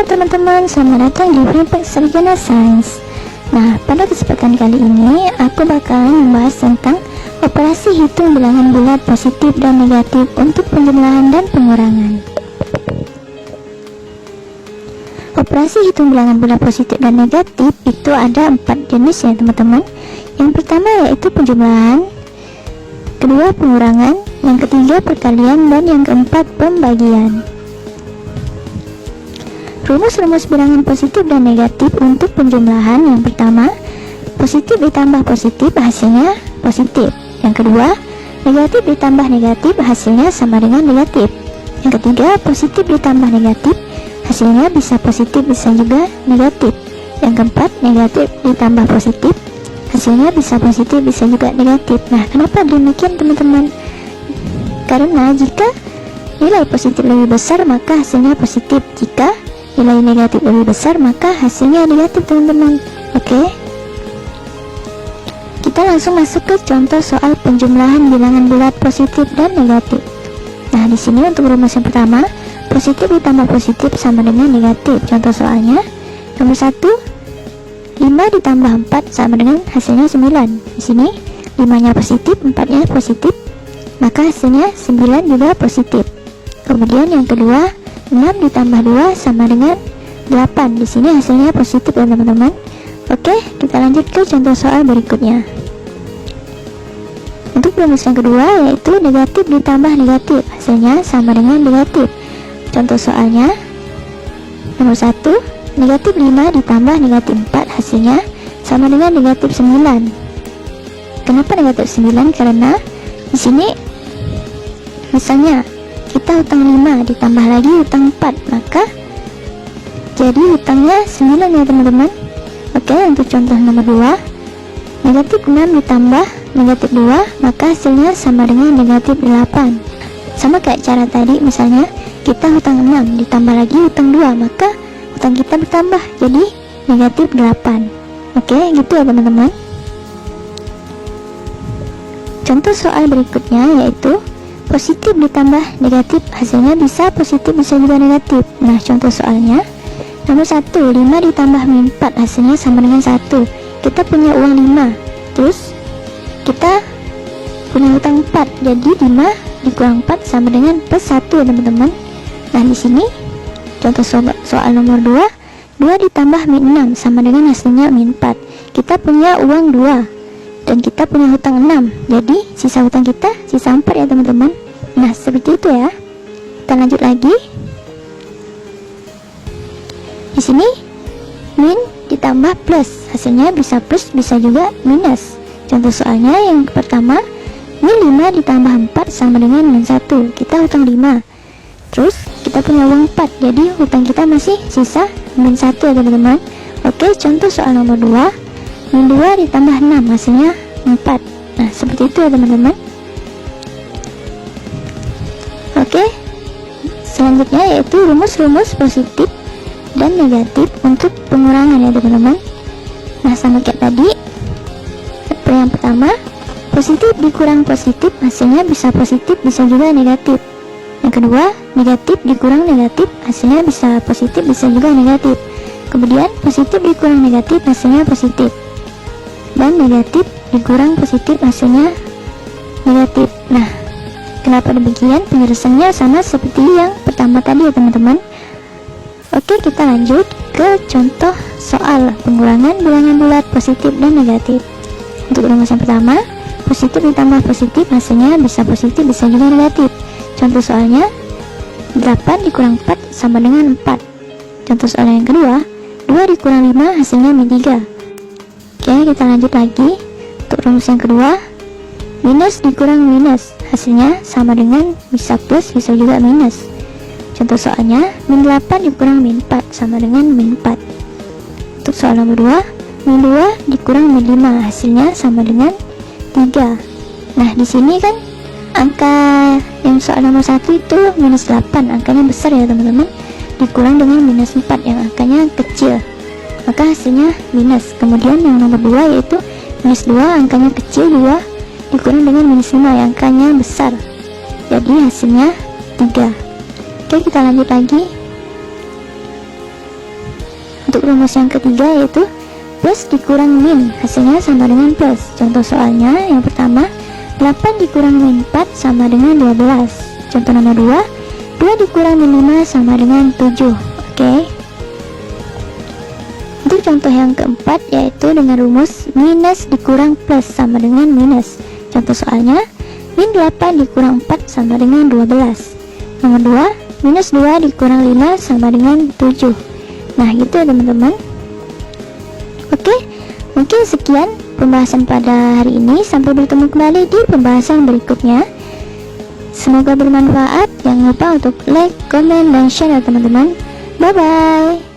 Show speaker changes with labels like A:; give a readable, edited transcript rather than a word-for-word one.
A: Halo teman-teman, selamat datang di Framework Sarjana Sains. Nah, pada kesempatan kali ini aku bakalan membahas tentang operasi hitung bilangan bulat positif dan negatif untuk penjumlahan dan pengurangan. Operasi hitung bilangan bulat positif dan negatif itu ada 4 jenis ya teman-teman. Yang pertama yaitu penjumlahan, kedua pengurangan, yang ketiga perkalian, dan yang keempat pembagian. Rumus-rumus bilangan positif dan negatif untuk penjumlahan: yang pertama, positif ditambah positif hasilnya positif. Yang kedua, negatif ditambah negatif hasilnya sama dengan negatif. Yang ketiga, positif ditambah negatif hasilnya bisa positif bisa juga negatif. Yang keempat, negatif ditambah positif hasilnya bisa positif bisa juga negatif. Nah, kenapa demikian teman-teman? Karena jika nilai positif lebih besar maka hasilnya positif, jika nilai negatif lebih besar maka hasilnya negatif teman-teman. Oke, kita langsung masuk ke contoh soal penjumlahan bilangan bulat positif dan negatif. Nah, di sini untuk rumus yang pertama, positif ditambah positif sama dengan negatif. Contoh soalnya nomor 1, 5 ditambah 4 sama dengan hasilnya 9. Di sini 5-nya positif, 4-nya positif, maka hasilnya 9 juga positif. Kemudian yang kedua, 6 ditambah 2 sama dengan 8. Di sini hasilnya positif ya teman-teman. Oke, kita lanjut ke contoh soal berikutnya. Untuk rumus yang kedua yaitu negatif ditambah negatif, hasilnya sama dengan negatif. Contoh soalnya nomor 1, negatif 5 ditambah negatif 4 hasilnya sama dengan negatif 9. Kenapa negatif 9? Karena di sini misalnya kita hutang 5 ditambah lagi hutang 4, maka jadi hutangnya 9 ya teman-teman. Oke, untuk contoh nomor 2, negatif 6 ditambah negatif 2 maka hasilnya sama dengan negatif 8. Sama kayak cara tadi, misalnya kita hutang 6 ditambah lagi hutang 2, maka hutang kita bertambah jadi negatif 8. Oke, gitu ya teman-teman. Contoh soal berikutnya yaitu positif ditambah negatif hasilnya bisa positif bisa juga negatif. Nah, contoh soalnya nomor 1, 5 ditambah min 4 hasilnya sama dengan 1. Kita punya uang 5, terus kita punya hutang 4, jadi 5 dikurang 4 sama dengan plus 1 ya teman-teman. Nah, di sini contoh soal nomor 2, 2 ditambah min 6 sama dengan hasilnya min 4. Kita punya uang 2 dan kita punya hutang 6, jadi sisa hutang kita sisa 4 ya teman-teman. Nah, seperti itu ya. Kita lanjut lagi. Di sini min ditambah plus hasilnya bisa plus bisa juga minus. Contoh soalnya yang pertama, min 5 ditambah 4 sama dengan min 1. Kita hutang 5, terus kita punya uang 4, jadi hutang kita masih sisa min 1 ya teman-teman. Oke, contoh soal nomor 2, min 2 ditambah 6 hasilnya 4. Nah, seperti itu ya teman-teman. Oke, selanjutnya yaitu rumus-rumus positif dan negatif untuk pengurangan ya teman-teman. Nah, sama kayak tadi, yang pertama, positif dikurang positif hasilnya bisa positif bisa juga negatif. Yang kedua, negatif dikurang negatif hasilnya bisa positif bisa juga negatif. Kemudian positif dikurang negatif hasilnya positif, dan negatif dikurang positif hasilnya negatif. Nah, kenapa demikian? Penjelasannya sama seperti yang pertama tadi ya teman-teman. Oke, kita lanjut ke contoh soal pengurangan bilangan bulat positif dan negatif. Untuk rumus yang pertama, positif ditambah positif hasilnya bisa positif bisa juga negatif. Contoh soalnya 8 dikurang 4 sama dengan 4. Contoh soal yang kedua, 2 dikurang 5 hasilnya min 3. Oke, kita lanjut lagi. Untuk rumus yang kedua, minus dikurang minus hasilnya sama dengan bisa plus bisa juga minus. Contoh soalnya min 8 dikurang min 4 sama dengan min 4. Untuk soal nomor 2, min 2 dikurang min 5 hasilnya sama dengan 3. Nah, di sini kan angka yang soal nomor 1 itu minus 8, angkanya besar ya teman-teman, dikurang dengan minus 4 yang angkanya kecil, maka hasilnya minus. Kemudian yang nomor 2 yaitu minus 2, angkanya kecil, 2 dikurang dengan minus 5 yang angkanya besar, jadi hasilnya 3. Oke, kita lanjut lagi. Untuk rumus yang ketiga yaitu plus dikurang min, hasilnya sama dengan plus. Contoh soalnya yang pertama, 8 dikurang min 4 sama dengan 12. Contoh nomor 2, 2 dikurang min 5 sama dengan 7. Oke. Untuk contoh yang keempat yaitu dengan rumus minus dikurang plus sama dengan minus. Contoh soalnya, min 8 dikurang 4 sama dengan 12. Nomor 2, minus 2 dikurang 5 sama dengan 7. Nah gitu ya teman-teman. Oke, mungkin sekian pembahasan pada hari ini. Sampai bertemu kembali di pembahasan berikutnya. Semoga bermanfaat. Jangan lupa untuk like, komen, dan share ya teman-teman. Bye-bye.